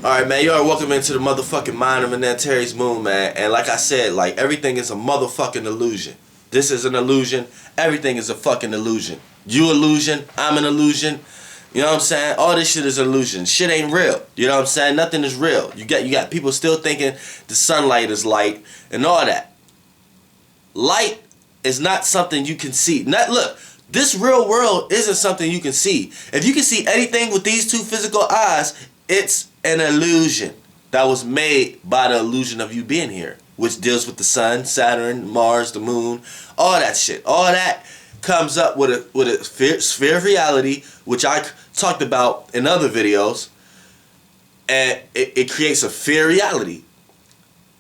Alright, man, you are welcome into the motherfucking mind of Antares Moon, man. And like I said, like, everything is a motherfucking illusion. This is an illusion. Everything is a fucking illusion. You illusion, I'm an illusion. You know what I'm saying? All this shit is illusion. Shit ain't real. You know what I'm saying? Nothing is real. You got people still thinking the sunlight is light and all that. Light is not something you can see. Look, this real world isn't something you can see. If you can see anything with these two physical eyes, it's an illusion that was made by the illusion of you being here, which deals with the sun, Saturn, Mars, the moon, all that shit. All that comes up with a sphere of reality, which I talked about in other videos, and it creates a sphere reality.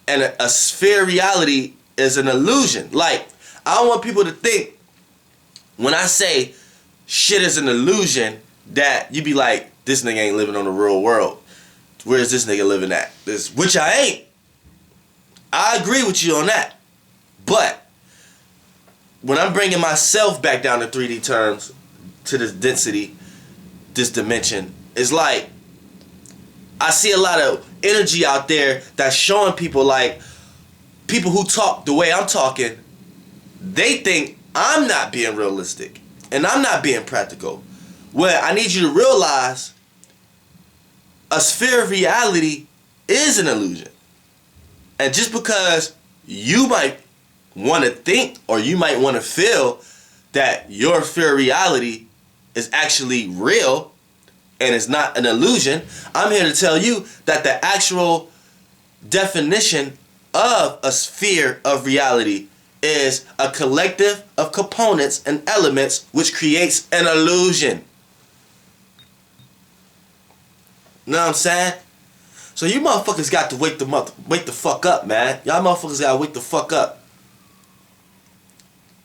And a sphere reality is an illusion. Like, I don't want people to think when I say shit is an illusion that you be like, this nigga ain't living on the real world. Where's this nigga living at? Which I ain't. I agree with you on that. But when I'm bringing myself back down to 3D terms, to this density, this dimension, it's like I see a lot of energy out there that's showing people, like, people who talk the way I'm talking, they think I'm not being realistic and I'm not being practical. Well, I need you to realize a sphere of reality is an illusion. And just because you might want to think or you might want to feel that your sphere of reality is actually real and it's not an illusion, I'm here to tell you that the actual definition of a sphere of reality is a collective of components and elements which creates an illusion. Know what I'm saying? So you motherfuckers got to wake the fuck up, man. Y'all motherfuckers gotta wake the fuck up.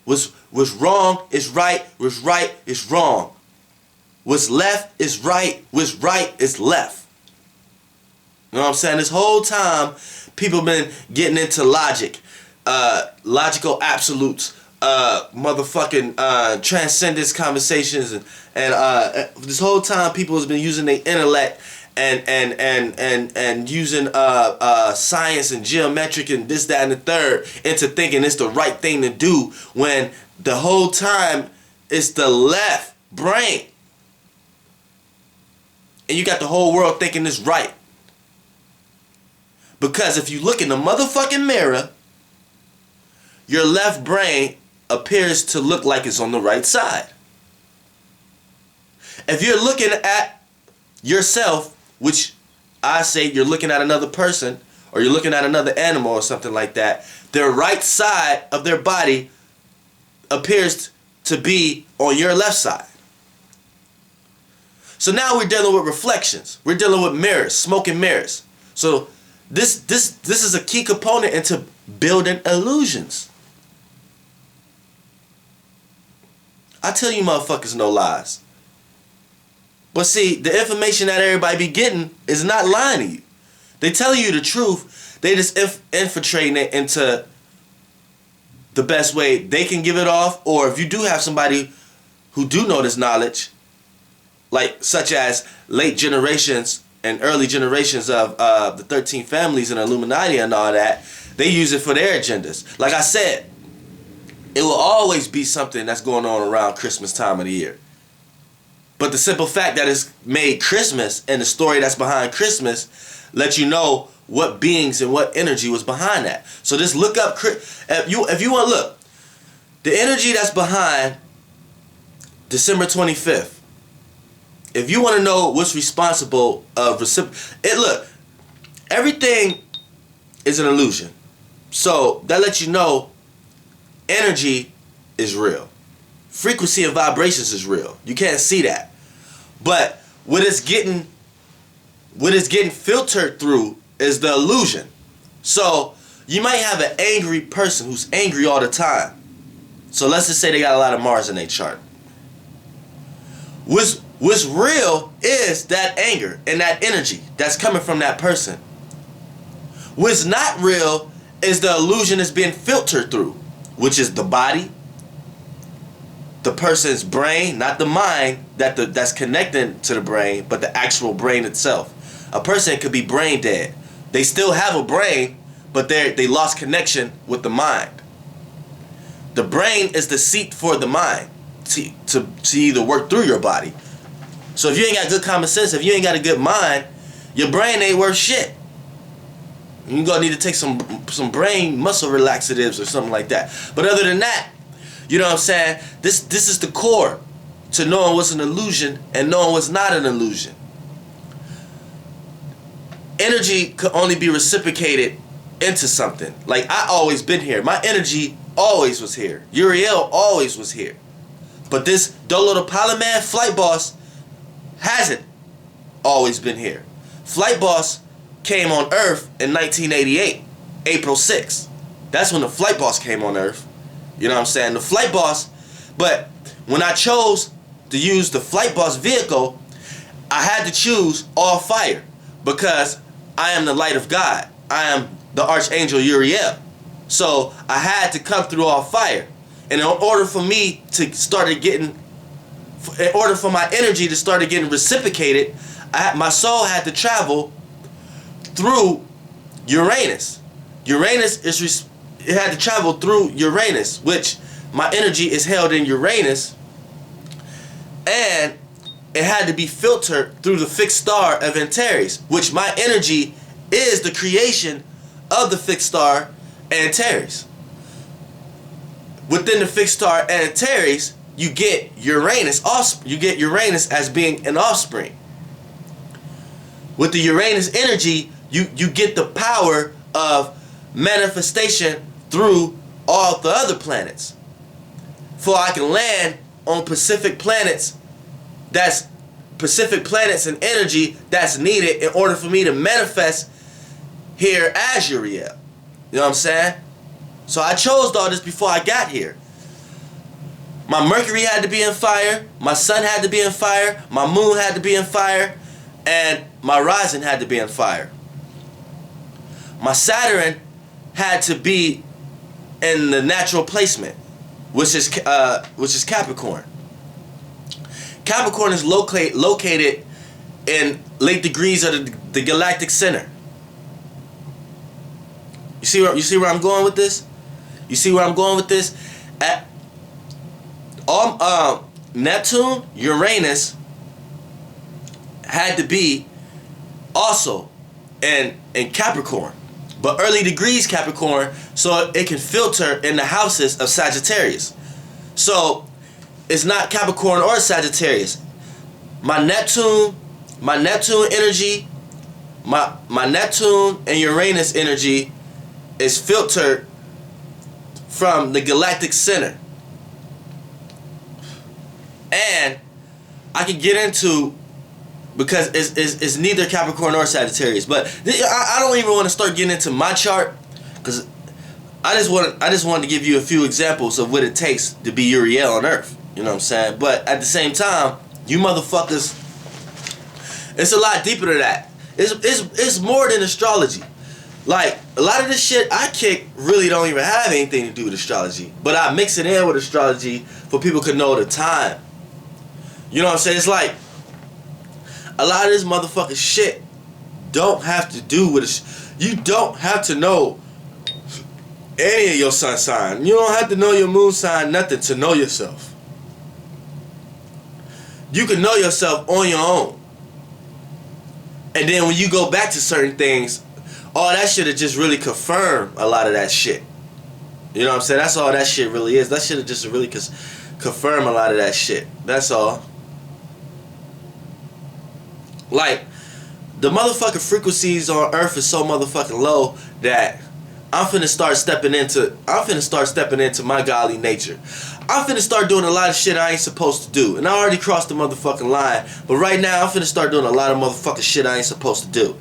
What's wrong is right. What's right is wrong. What's left is right. What's right is left. You know what I'm saying? This whole time, people been getting into logic, logical absolutes, motherfucking transcendence conversations, and this whole time people has been using their intellect and using science and geometric and this, that, and the third into thinking it's the right thing to do, when the whole time it's the left brain. And you got the whole world thinking it's right. Because if you look in the motherfucking mirror, your left brain appears to look like it's on the right side. If you're looking at yourself, which I say you're looking at another person, or you're looking at another animal or something like that, their right side of their body appears to be on your left side. So now we're dealing with reflections. We're dealing with mirrors, smoke and mirrors. So this is a key component into building illusions. I tell you motherfuckers no lies. But see, the information that everybody be getting is not lying to you. They tell you the truth. They just infiltrating it into the best way they can give it off. Or if you do have somebody who do know this knowledge, like such as late generations and early generations of the 13 families and Illuminati and all that, they use it for their agendas. Like I said, it will always be something that's going on around Christmas time of the year. But the simple fact that it's made Christmas and the story that's behind Christmas let you know what beings and what energy was behind that. So just look up, if you want to look, the energy that's behind December 25th. If you want to know what's responsible of look, everything is an illusion. So that lets you know energy is real. Frequency and vibrations is real. You can't see that. But what it's getting filtered through is the illusion. So you might have an angry person who's angry all the time. So let's just say they got a lot of Mars in their chart. What's real is that anger and that energy that's coming from that person. What's not real is the illusion that's being filtered through, which is the body, the person's brain, not the mind that's connected to the brain, but the actual brain itself. A person could be brain dead. They still have a brain, but they lost connection with the mind. The brain is the seat for the mind to either work through your body. So if you ain't got good common sense, if you ain't got a good mind, your brain ain't worth shit. You're gonna need to take some brain muscle relaxatives or something like that. But other than that, you know what I'm saying? This is the core to knowing what's an illusion and knowing what's not an illusion. Energy could only be reciprocated into something. Like, I always been here. My energy always was here. Uriel always was here. But this Dolo the Pilot Man, Flightboss, hasn't always been here. Flightboss came on Earth in 1988, April 6th. That's when the Flightboss came on Earth. You know what I'm saying? The Flightboss. But when I chose to use the Flightboss vehicle, I had to choose all fire because I am the light of God. I am the Archangel Uriel. So I had to come through all fire. And in order for me to in order for my energy to start getting reciprocated, my soul had to travel through Uranus. It had to travel through Uranus, which my energy is held in Uranus, and it had to be filtered through the fixed star of Antares, which my energy is the creation of the fixed star Antares. Within the fixed star Antares, you get Uranus as being an offspring. With the Uranus energy, you get the power of manifestation through all the other planets. For I can land on Pacific planets and energy that's needed in order for me to manifest here as Uriel. You know what I'm saying? So I chose all this before I got here. My Mercury had to be in fire, my Sun had to be in fire, my Moon had to be in fire, and my Rising had to be in fire. My Saturn had to be in the natural placement, which is Capricorn. Capricorn is located in late degrees of the galactic center. You see where I'm going with this? You see where I'm going with this? Neptune, Uranus had to be also in Capricorn, but early degrees Capricorn, so it can filter in the houses of Sagittarius. So it's not Capricorn or Sagittarius. My Neptune energy, my Neptune and Uranus energy is filtered from the galactic center. And I can get into, because it's neither Capricorn or Sagittarius, but I don't even want to start getting into my chart, because I just wanted to give you a few examples of what it takes to be Uriel on Earth. You know what I'm saying? But at the same time, you motherfuckers, it's a lot deeper than that. It's more than astrology. Like, a lot of this shit I kick really don't even have anything to do with astrology, but I mix it in with astrology for people to know the time. You know what I'm saying? It's like, a lot of this motherfucking shit don't have to do with it. You don't have to know any of your sun sign. You don't have to know your moon sign, nothing, to know yourself. You can know yourself on your own. And then when you go back to certain things, all that shit will just really confirm a lot of that shit. You know what I'm saying? That's all that shit really is. That shit will just really confirm a lot of that shit. That's all. Like, the motherfucking frequencies on Earth is so motherfucking low that I'm finna start stepping into my godly nature. I'm finna start doing a lot of shit I ain't supposed to do. And I already crossed the motherfucking line. But right now, I'm finna start doing a lot of motherfucking shit I ain't supposed to do.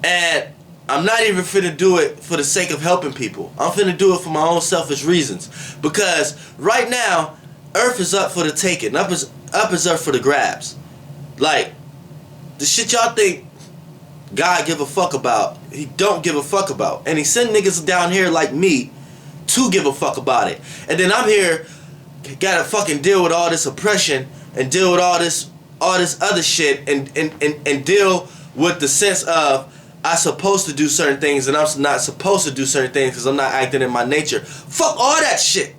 And I'm not even finna do it for the sake of helping people. I'm finna do it for my own selfish reasons. Because right now, Earth is up for the taking. Up is up for the grabs. Like, the shit y'all think God give a fuck about, he don't give a fuck about. And he send niggas down here like me to give a fuck about it. And then I'm here, gotta fucking deal with all this oppression and deal with all this all this other shit and deal with the sense of I'm supposed to do certain things and I'm not supposed to do certain things because I'm not acting in my nature. Fuck all that shit.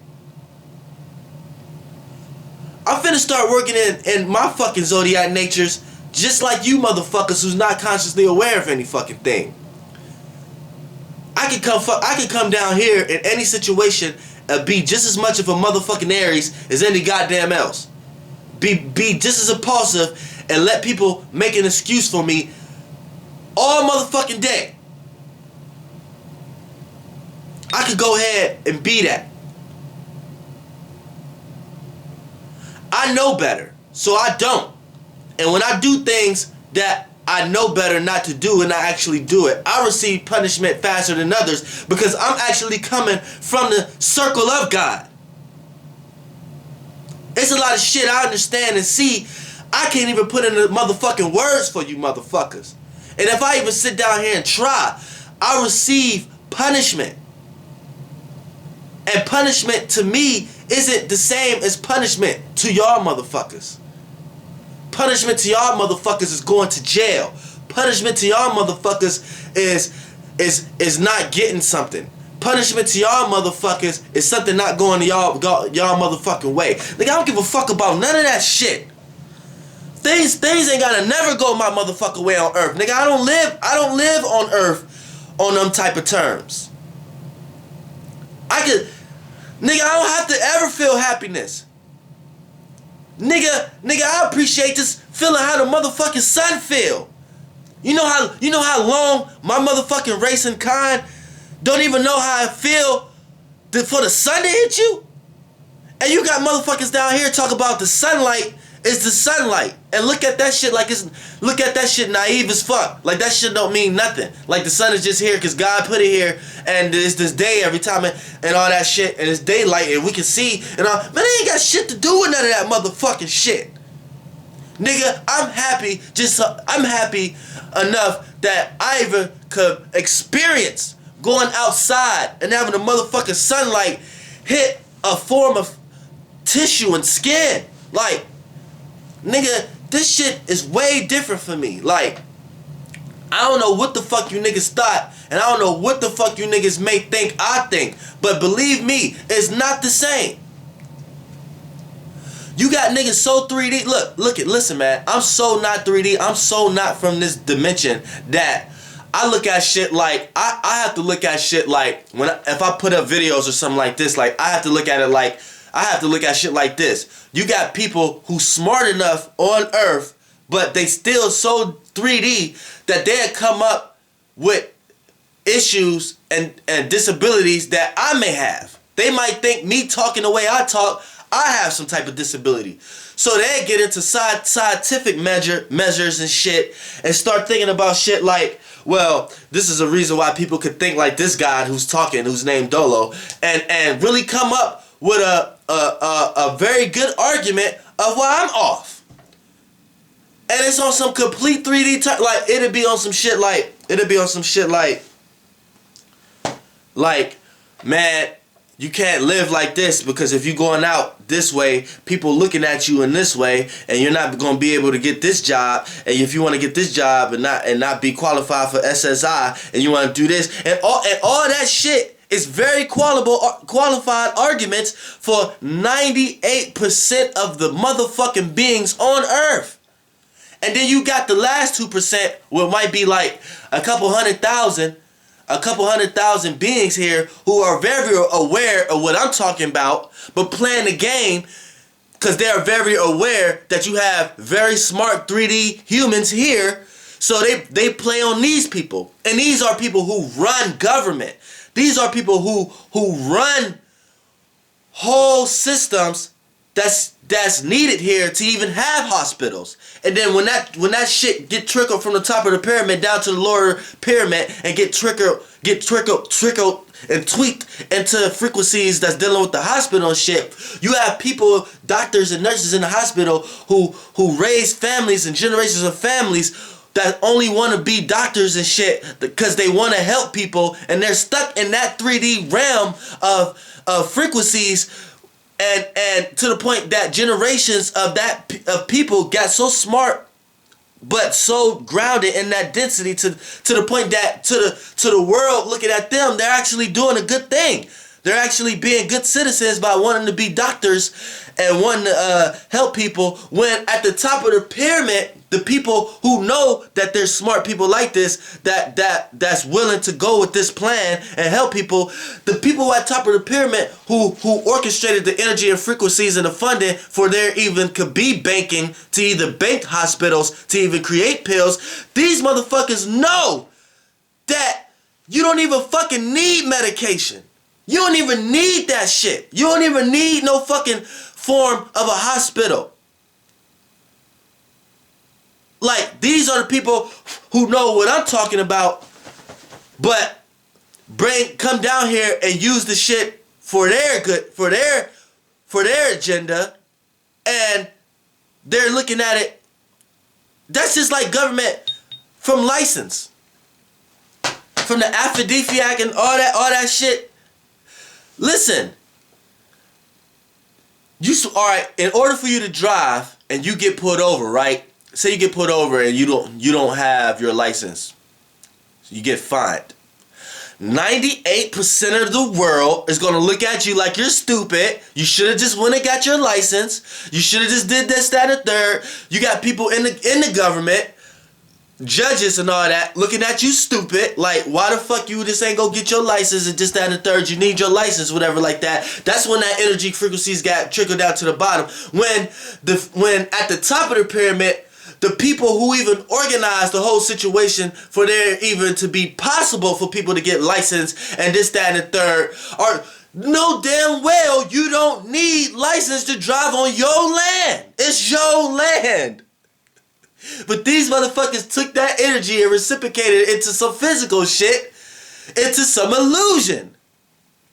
I'm finna start working in my fucking zodiac natures just like you motherfuckers who's not consciously aware of any fucking thing. I can come down here in any situation and be just as much of a motherfucking Aries as any goddamn else. Be just as impulsive and let people make an excuse for me all motherfucking day. I could go ahead and be that. I know better, so I don't. And when I do things that I know better not to do and I actually do it, I receive punishment faster than others because I'm actually coming from the circle of God. It's a lot of shit I understand and see. I can't even put in the motherfucking words for you motherfuckers. And if I even sit down here and try, I receive punishment. And punishment to me isn't the same as punishment to y'all motherfuckers. Punishment to y'all motherfuckers is going to jail. Punishment to y'all motherfuckers is not getting something. Punishment to y'all motherfuckers is something not going to y'all motherfucking way. Like, I don't give a fuck about none of that shit. Things ain't gotta never go my motherfucking way on earth. Nigga, I don't live on earth on them type of terms. Nigga, I don't have to ever feel happiness. Nigga, I appreciate just feeling how the motherfucking sun feel. You know how long my motherfucking race and kind don't even know how I feel for the sun to hit you? And you got motherfuckers down here talk about the sunlight is the sunlight. And look at that shit naive as fuck. Like that shit don't mean nothing. Like the sun is just here because God put it here and it's this day every time and all that shit and it's daylight and we can see and all. Man, it ain't got shit to do with none of that motherfucking shit. Nigga, I'm happy enough that I even could experience going outside and having the motherfucking sunlight hit a form of tissue and skin. Like, nigga, this shit is way different for me. Like, I don't know what the fuck you niggas thought, and I don't know what the fuck you niggas may think I think, but believe me, it's not the same. You got niggas so 3D. Listen, man, I'm so not 3D. I'm so not from this dimension that I look at shit like, I have to look at shit like, if I put up videos or something like this, like, I have to look at it like, I have to look at shit like this. You got people who smart enough on Earth, but they still so 3D that they'll come up with issues and disabilities that I may have. They might think me talking the way I talk, I have some type of disability. So they get into scientific measures and shit and start thinking about shit like, well, this is a reason why people could think like this guy who's talking, who's named Dolo, and really come up with a very good argument of why I'm off. And it's on some complete 3D like it'll be on some shit like man, you can't live like this because if you're going out this way, people looking at you in this way, and you're not going to be able to get this job. And if you want to get this job and not be qualified for SSI, and you want to do this, and all that shit is very qualified arguments for 98% of the motherfucking beings on Earth. And then you got the last 2%, what might be like a couple hundred thousand beings here who are very aware of what I'm talking about, but playing the game because they're very aware that you have very smart 3D humans here, so they play on these people. And these are people who run government. These are people who run whole systems that's needed here to even have hospitals. And then when that shit get trickled from the top of the pyramid down to the lower pyramid and get trickled and tweaked into frequencies that's dealing with the hospital and shit, you have people, doctors and nurses in the hospital who raise families and generations of families that only want to be doctors and shit because they want to help people, and they're stuck in that 3D realm of frequencies. and to the point that generations of people got so smart but so grounded in that density to the point that to the world looking at them, they're actually doing a good thing. They're actually being good citizens by wanting to be doctors and wanting to help people, when at the top of the pyramid, the people who know that there's smart people like this, that's willing to go with this plan and help people, the people at top of the pyramid who orchestrated the energy and frequencies and the funding for there even could be banking, to either bank hospitals, to even create pills, these motherfuckers know that you don't even fucking need medication. You don't even need that shit. You don't even need no fucking form of a hospital. Like, these are the people who know what I'm talking about, but come down here and use the shit for their good, for their agenda, and they're looking at it. That's just like government from license, from the Aphrodisiac and all that shit. Listen, alright, in order for you to drive and you get pulled over, right? Say you get pulled over and you don't have your license. You get fined. 98% of the world is going to look at you like you're stupid. You should have just went and got your license. You should have just did this, that, and third. You got people in the government, judges and all that, looking at you stupid, like, why the fuck you just ain't go get your license and just that and the third, you need your license, whatever like that. That's when that energy frequencies got trickled down to the bottom. When at the top of the pyramid, the people who even organized the whole situation for there even to be possible for people to get licensed and this, that, and the third are know damn well you don't need license to drive on your land. It's your land. But these motherfuckers took that energy and reciprocated it into some physical shit, into some illusion.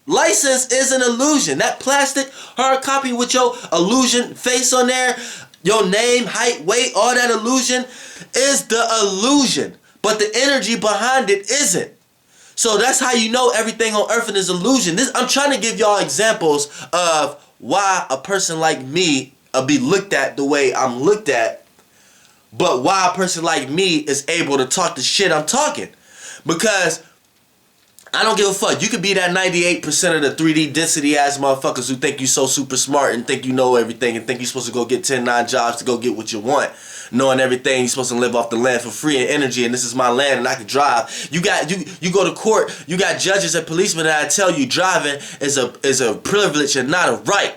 License is an illusion. That plastic hard copy with your illusion face on there, your name, height, weight, all that illusion is the illusion. But the energy behind it isn't. So that's how you know everything on earth is illusion. I'm trying to give y'all examples of why a person like me be looked at the way I'm looked at, but why a person like me is able to talk the shit I'm talking. Because I don't give a fuck. You could be that 98% of the 3D density ass motherfuckers who think you so super smart and think you know everything and think you're supposed to go get 10-9 jobs to go get what you want. Knowing everything, you're supposed to live off the land for free and energy, and this is my land and I can drive. You go to court, you got judges and policemen that tell you driving is a privilege and not a right.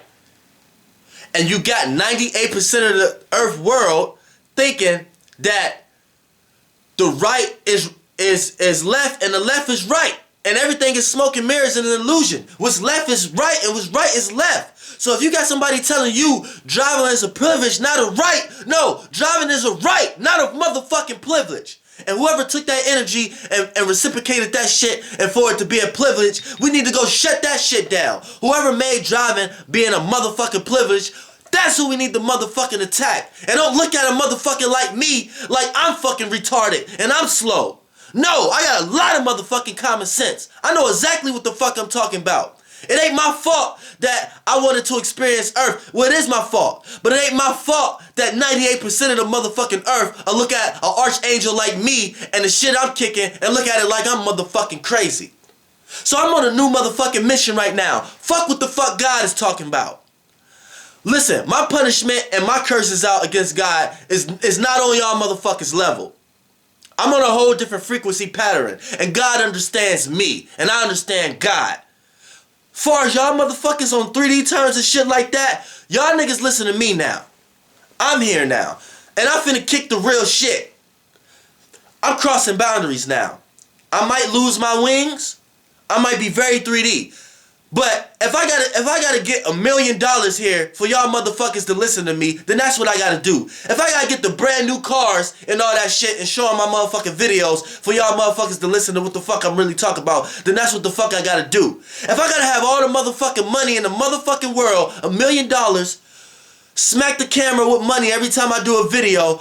And you got 98% of the earth world thinking that the right is left and the left is right. And everything is smoke and mirrors and an illusion. What's left is right and what's right is left. So if you got somebody telling you driving is a privilege, not a right, no, driving is a right, not a motherfucking privilege. And whoever took that energy and reciprocated that shit and for it to be a privilege, we need to go shut that shit down. Whoever made driving being a motherfucking privilege, that's who we need to motherfucking attack. And don't look at a motherfucker like me like I'm fucking retarded and I'm slow. No, I got a lot of motherfucking common sense. I know exactly what the fuck I'm talking about. It ain't my fault that I wanted to experience Earth. Well, it is my fault. But it ain't my fault that 98% of the motherfucking Earth will look at an archangel like me and the shit I'm kicking and look at it like I'm motherfucking crazy. So I'm on a new motherfucking mission right now. Fuck what the fuck God is talking about. Listen, my punishment and my curses out against God is not on y'all motherfuckers level. I'm on a whole different frequency pattern. And God understands me. And I understand God. Far as y'all motherfuckers on 3D terms and shit like that, y'all niggas listen to me now. I'm here now. And I'm finna kick the real shit. I'm crossing boundaries now. I might lose my wings. I might be very 3D. But if I gotta get $1 million here for y'all motherfuckers to listen to me, then that's what I gotta do. If I gotta get the brand new cars and all that shit and show them my motherfucking videos for y'all motherfuckers to listen to what the fuck I'm really talking about, then that's what the fuck I gotta do. If I gotta have all the motherfucking money in the motherfucking world, $1 million, smack the camera with money every time I do a video,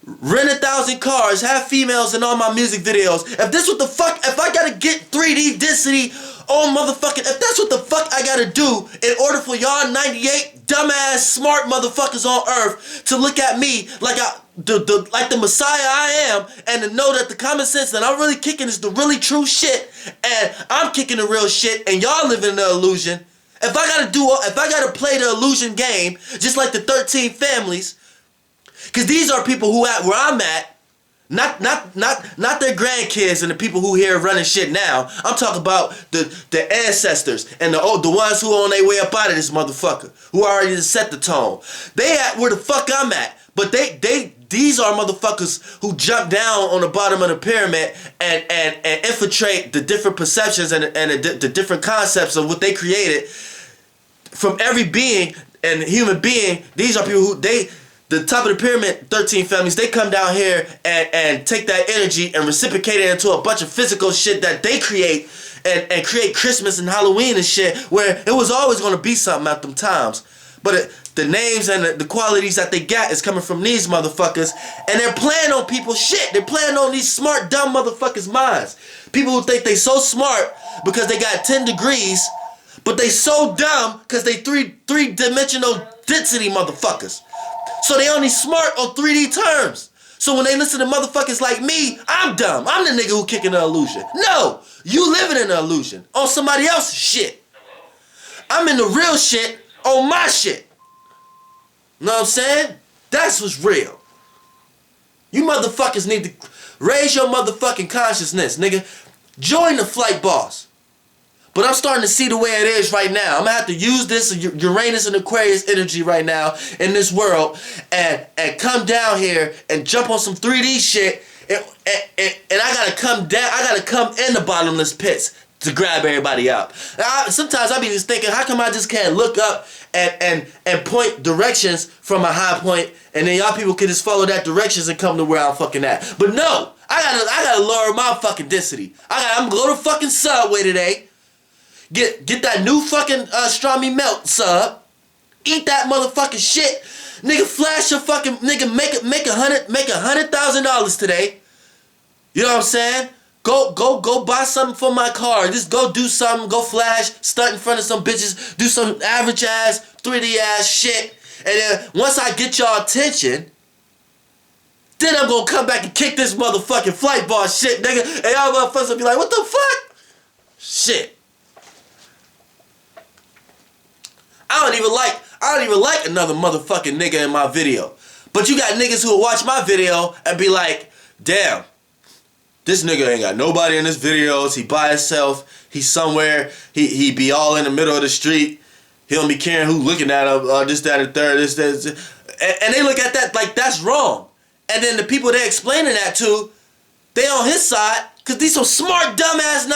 rent 1,000 cars, have females in all my music videos. If this what the fuck, if I gotta get 3D density on motherfucking, if that's what the fuck I gotta do in order for y'all 98 dumbass smart motherfuckers on earth to look at me like like the Messiah I am, and to know that the common sense that I'm really kicking is the really true shit, and I'm kicking the real shit, and y'all living in the illusion. If I gotta play the illusion game, just like the 13 families, because these are people who at where I'm at, not their grandkids and the people who here running shit now. I'm talking about the ancestors and the ones who on their way up out of this motherfucker, who already set the tone. They at where the fuck I'm at, but these are motherfuckers who jump down on the bottom of the pyramid and infiltrate the different perceptions and the different concepts of what they created from every being and human being. These are people who the top of the pyramid, 13 families, they come down here and take that energy and reciprocate it into a bunch of physical shit that they create and create Christmas and Halloween and shit, where it was always going to be something at them times. But the names and the qualities that they got is coming from these motherfuckers, and they're playing on people's shit. They're playing on these smart, dumb motherfuckers' minds. People who think they so smart because they got 10 degrees, but they so dumb because they three-dimensional density motherfuckers. So they only smart on 3D terms. So when they listen to motherfuckers like me, I'm dumb. I'm the nigga who kicking the illusion. No, you living in the illusion on somebody else's shit. I'm in the real shit on my shit. Know what I'm saying? That's what's real. You motherfuckers need to raise your motherfucking consciousness, nigga. Join the Flightboss. But I'm starting to see the way it is right now. I'm going to have to use this Uranus and Aquarius energy right now in this world and come down here and jump on some 3D shit. And I got to come down. I got to come in the bottomless pits to grab everybody up. Sometimes I be just thinking, how come I just can't look up and point directions from a high point, and then y'all people can just follow that directions and come to where I'm fucking at. But no, I gotta lower my fucking density. I'm gonna go to fucking Subway today. Get that new fucking Strami Melt sub. Eat that motherfucking shit. Nigga, flash your fucking nigga, make $100,000 today. You know what I'm saying? Go buy something for my car. Just go do something, go flash, stunt in front of some bitches, do some average ass, 3D ass shit. And then once I get y'all attention, then I'm gonna come back and kick this motherfucking Flightboss shit, nigga. And y'all motherfuckers will be like, what the fuck? Shit. I don't even like another motherfucking nigga in my video. But you got niggas who will watch my video and be like, damn, this nigga ain't got nobody in his videos. He by himself. He's somewhere. He be all in the middle of the street. He don't be caring who looking at him. This, that, and third. This. And they look at that like that's wrong. And then the people they explaining that to, they on his side because these some smart dumbass